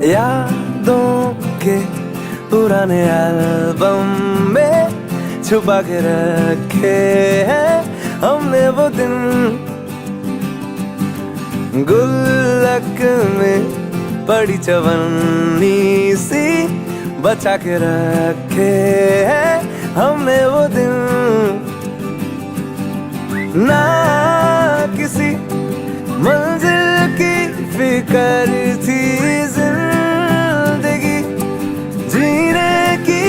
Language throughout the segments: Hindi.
यादों के पुराने एल्बम में छुपा के रखे हैं हमने वो दिन, गुल्लक में पड़ी चवन्नी सी बचा के रखे हैं हमने वो दिन। ना किसी मंजिल की फिक्र थी, जिंदगी जीने की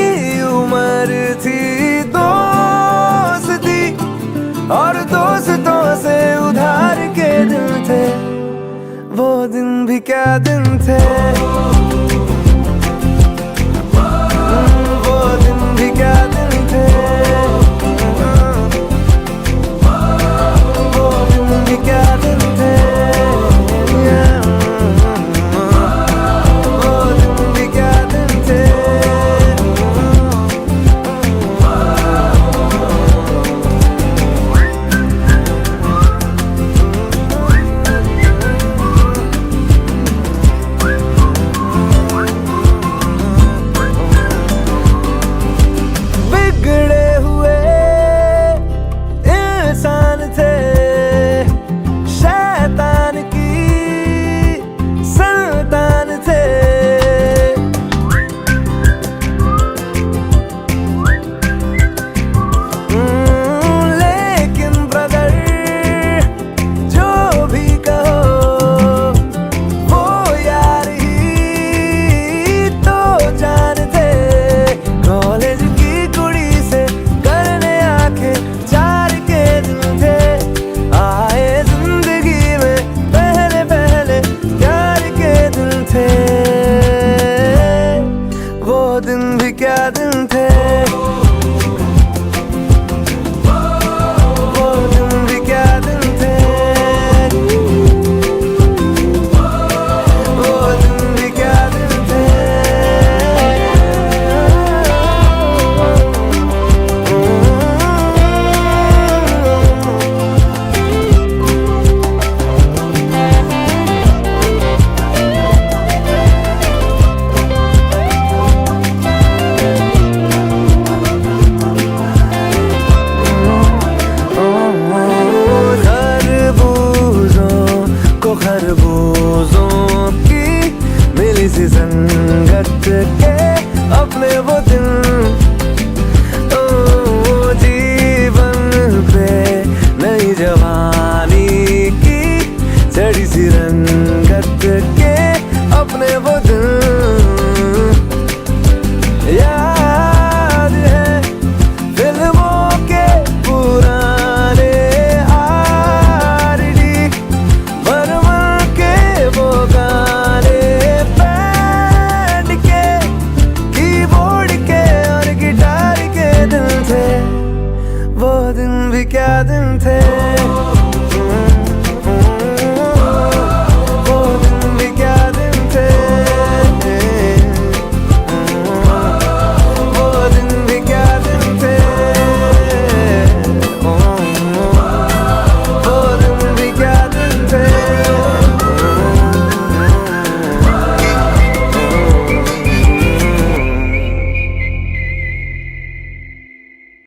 उम्र थी, दोस्ती और दोस्तों से उधार के दिन थे, वो दिन भी क्या दिन थे, वो दिन भी क्या दिन थे, वो दिन भी क्या दिन थे, वो दिन भी क्या दिन थे। वो दिन भी क्या दिन थे, वो दिन भी क्या दिन थे, वो दिन भी क्या दिन थे। खरबूजों की मिली सी संगत के अपने वो दिन, ओ जीवन पे नई जवानी की चढ़ी सी रंगत के अपने वो दिन। याद है फिल्मों के पुराने वो दिन भी क्या दिन थे।